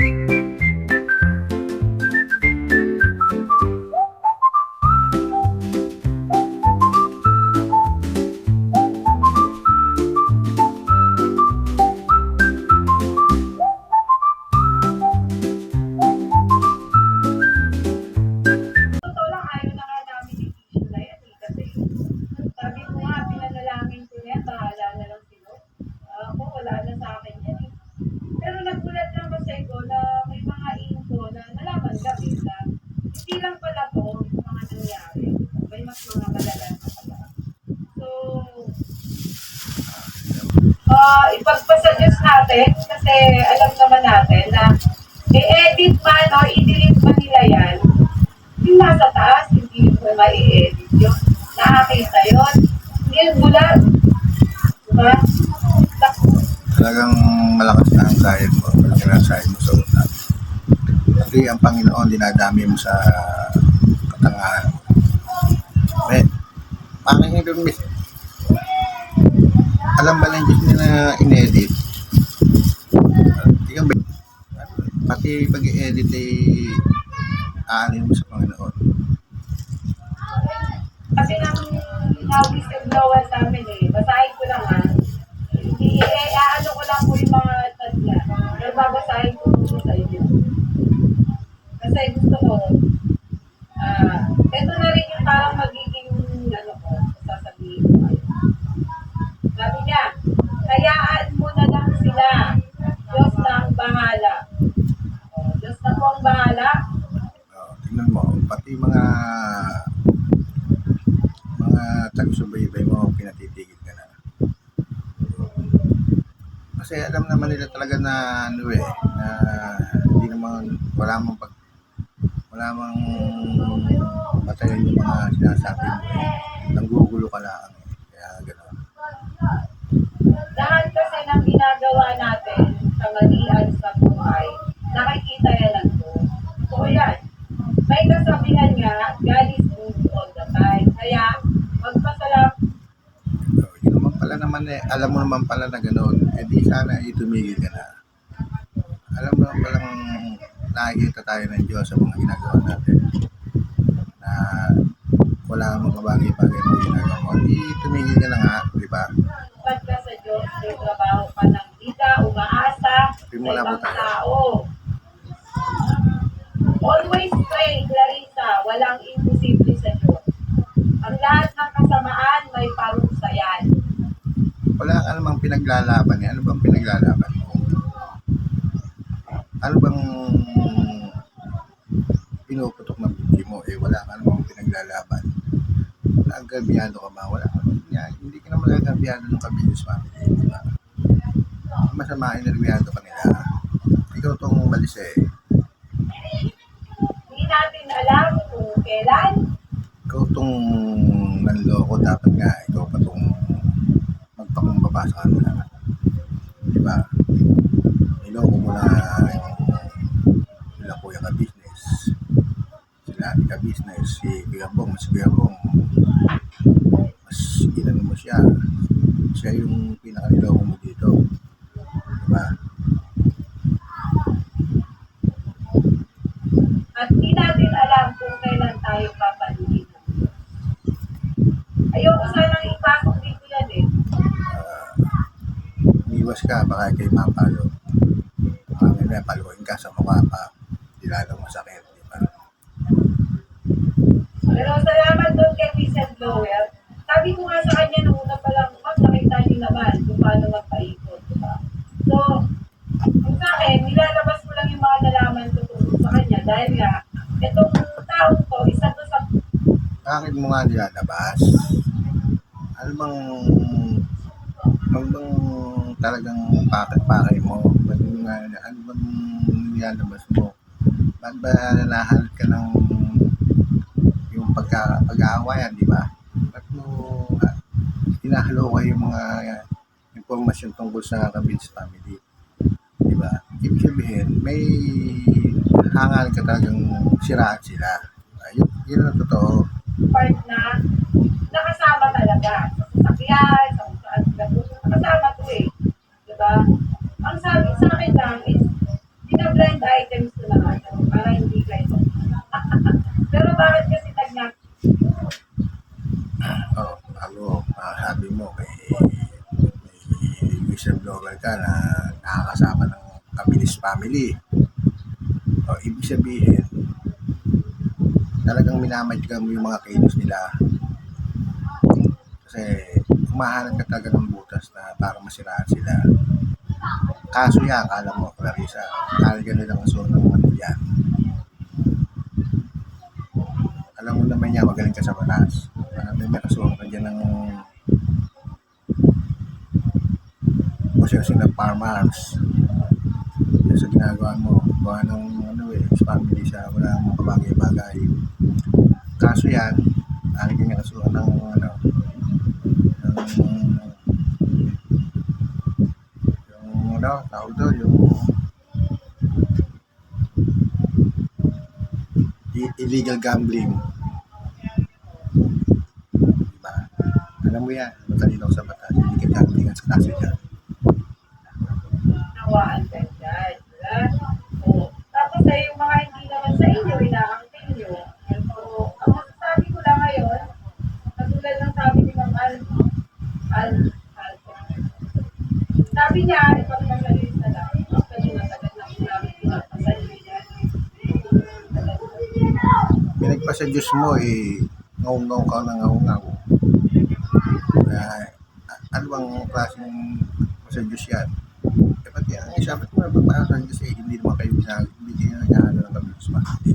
Hindi lang pala to mga nangyari. May mas mga malala na pala. So, ipagpasuggest natin kasi alam naman natin na i-edit man o i-delete man nila yan, yung nasa taas, hindi mo ma-i-edit yun. Nakakita yun. Hindi yung bulat. Diba? Talagang malakas na ang sayang mo. Malakas na ang sayang mo sa utak. Kasi ang Panginoon dinadami mo sa katangahan. Eh, pangingin doon, miss. Alam ba lang Diyos na in-edit? Ikaw ba? Pati pag-i-edit ay aanin mo sa Panginoon. Kasi nang whistleblower namin basahin ko lang ano ko lang po yung mga tadla. Pero babasahin ko po sa inyo. Kasi gusto ko, ito na rin yung parang magiging, sasabihin ko kayo. Sabi niya, hayaan mo na lang sila. Diyos na ang bahala. Diyos na po ang bahala. Tingnan mo, pati mga taga-subaybay mo, pinatitigil ka na. Kasi alam naman nila talaga na na hindi naman, wala mang patayin yung mga sinasabi mo. Nanggugulo ka lang. Kaya gano'n. Lahat kasi ng ginagawa natin sa malian sa buhay, nakikita yan lang po. So yan, may kasabihan nga, God is good all the time. Kaya, magpasalam. Yun naman pala naman alam mo naman pala na gano'n. Eh di sana itumigil ka na. Alam mo naman palang nakikita tayo ng Diyos sa mga ginagawa natin. Na wala mong kabagay-bagay mo ginagawa mo. Di tumigil ka na nga, di ba? Pag ka sa Diyos, may trabaho ka ng vida, umaasa sa ibang tao. Always pray, Clarissa, walang imposible sa Diyos. Ang lahat ng kasamaan may parusa yan. Wala ka namang pinaglalaban. Ano bang pinaglalaban mo? Ano bang pinuputok ng buti mo? Wala ka namang pinaglalaban. Nagagabiyado ka ba? Wala ka naman yan. Hindi ka naman nagagabiyado ng ka-business family. Diba? Masama inagabiyado ka nila. Ikaw tong malis Hindi natin alam kung kailan. Ikaw tong nanloko. Dapat nga ikaw pa tong magpakumbaba sa kanila. Diba? Niloko mo na sila kuya ka-business. Sila ate ka-business. Si Kuya Bong. Mas inano mo siya. Siya yung pinaka-niloko mo dito. Diba? At hindi natin alam kung kailan tayo papaluin. Ayoko sanang ipasok dito yan Iwas ka, baka kayo mapalo. May paluin ka sa mukha pa. Di lalong masakit, di ba? Pero salamat doon kay whistleblower. Sabi ko nga sa kanya nung una pa lang, nakita niyo naman kung paano magpaikot, di ba? So, kung sa akin, nilalabas ko lang yung mga nalaman ko tungkol sa kanya dahil nga, itong taong to, isa to sa... Bakit mo nga nilalabas? Ano bang talagang pakay mo? Ano bang nilalabas mo? Ba't ba nalahalat ka ng yung pag-aawayan, di ba? Ba't mo hinahalo kayo yung mga informasyon tungkol sa ka-business family? Di ba? Ibig sabihin, may hangal ka talagang siraan sila. Yun ang totoo. Part na nakasama talaga sa sasakyan, sa nakasama to diba? Ang sabi sa akin lang is binablend food items ko lang ano, para hindi kayo. Pero bakit kasi tagnak? Oh, sabi mo, may whistleblower ka na nakakasama ng Kabilis family. O, ibig sabihin, talagang minamadyan mo yung mga kilos nila. Kasi humahanap ka talaga ng butas na para masiraan sila. Kaso yan, akala mo, Clarissa, talaga nilang aso ng ano yan. Alam mo naman yan, magaling ka sa batas. May kasuhan ka dyan ng possession ng firearms. Yan sa ginagawa mo, gawa ng family siya, wala mong kabagay-bagay. Kaso yan, talaga niya kasuhan ng tawag doon, yung illegal gambling. Diba? Alam mo yan, matalino sa batas, illegal gambling at sa klase dyan. Nawaan ka dyan. O, tapos ay yung mga hindi naman sa inyo, inaangkin nyo. So, ang masasabi ko lang ngayon, katulad ng sabi ni Ma'am sabi niya, ipagpasalis na lang. Actually, matagal na sinabi ipagpasalis niya. Pinagpa sa Diyos mo, ngaw-ngaw ka na ngaw-ngaw. Ano bang klaseng sa Diyos yan? Pati ang isabat mo na pagpasa sa Diyos, hindi naman kayo hindi kayo naghahanap ng Kabilis family.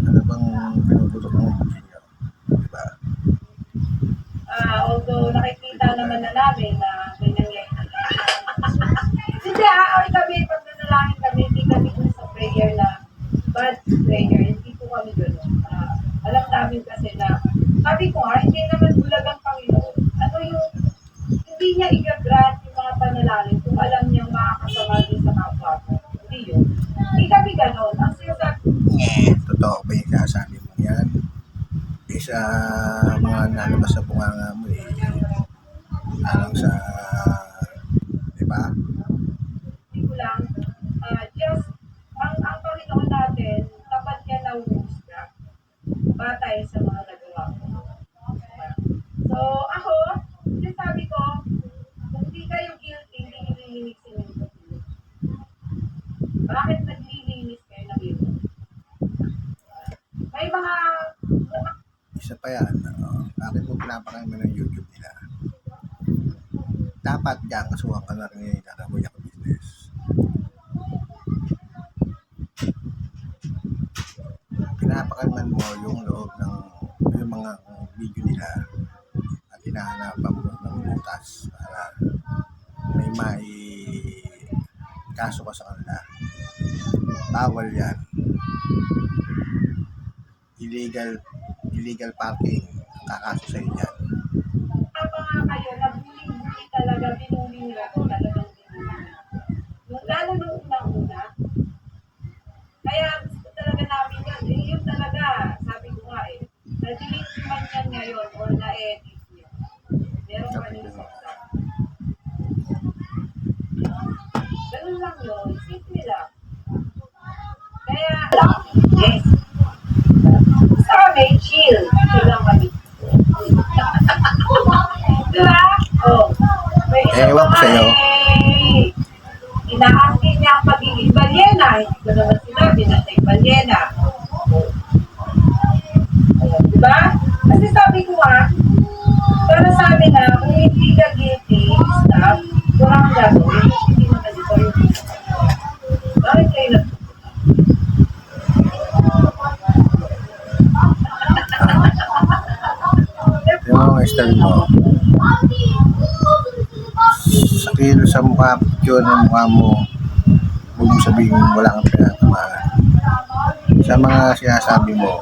Ano bang pinututok ng busin nyo? Diba? Although nakikita naman na namin na may nangyayari. Hindi, aaway kami, pag nanalangin kami, hindi kami dun sa prayer na bad prayer, hindi po kami gano'n. Alam namin kasi na, sabi ko nga, hindi naman bulag ang Panginoon. Ano yung, hindi niya i-grant yung mga panalangin kung alam niyang makakasama din sa kapwa ko. Hindi yun. Hindi kami gano'n. Ang sinasabi, Totoo ba yung kasabi mo yan? Sa mga nalabas sa bunganga mo alang sa diba? hindi ko lang, just, ang Panginoon natin, tapat niya na humusga. Batay sa mga nagawa ko. So, ako, sabi ko, kung hindi kayo guilty, hindi nililinisin yung pagkakas. Bakit naglilinis kayo ng ito? May mga Isa pa yan, bakit mo pinapakain mo ng YouTube nila? Dapat dyan, kasuhan ka na rin yung kakabuya ka business. Pinapakaiman mo yung loob ng yung mga video nila at hinahanapan mo ng butas para may kaso ka sa kanila. Bawal yan. Illegal parking kakaso sa inyo. pa nga kayo, nabuli-buli talaga, binuli nila ko talagang binuli. Lalo nung unang-una. Kaya gusto talaga namin yan. Yun talaga, sabi ko nga na-delete man yan ngayon or na-edit niya. Meron pa rin sa ganun lang yun. Simple lang. Kaya, yes. Sa kami, chill. Chill lang kami. Diba? Oh. May Ewan ko sa'yo. Inaangkin niya ang pagiging balyena. Hindi ko naman sinabi na siya balyena. Diba? Kasi sabi ko para sabi na, kung hindi ka guilty, stop, kurang gagawin. Hindi naman ito rin. Bakit kayo na? Yung mga style mo, sa kilo sa mukha, yun ang mukha mo, huwag mo sabihin wala kang pinatamaan. Sa mga sinasabi mo,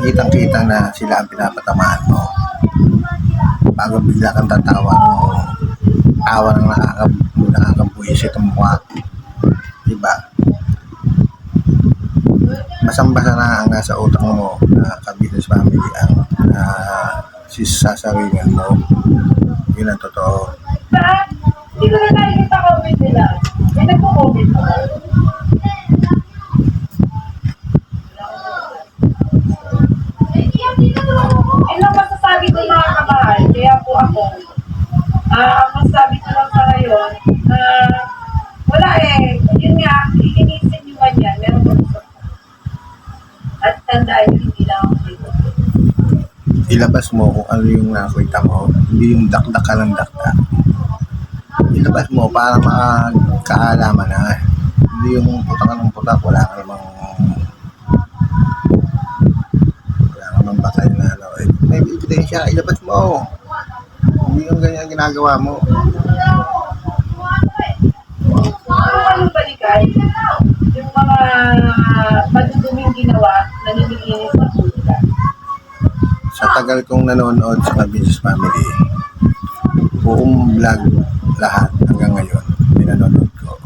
kitang-kita na sila ang pinapatamaan mo. Bago bigla kang tatawa mo, tawa ng nakakabuisit ang mukha. Diba? Basang-basa na ang nasa utak mo na ka-business family ang sasaringan mo. Yun ang totoo. Hindi ko na nakikita comment nila. May nagko-comment mo. Yun lang masasabi ko mga kamahal. Kaya po ako, masasabi ko lang sa ngayon, wala yun nga, ilinisin nyo man yan, meron ko gusto. At tandaan nyo, hindi lang ako dito. Ilabas mo kung ano yung nakita mo. Hindi yung dakdak ka ng dakdak. Ilabas mo para makakaalaman na. Hindi yung putak ka ng putak. Wala namang bakal na ano. May ebidensya, ilabas mo. Hindi yung ganyan ginagawa mo. Ano balikan? Yung mga maduduming ginawa, naniniginis sa puta. Sa tagal kong nanonood sa Business Family, buong vlog lahat hanggang ngayon, pinanonood ko.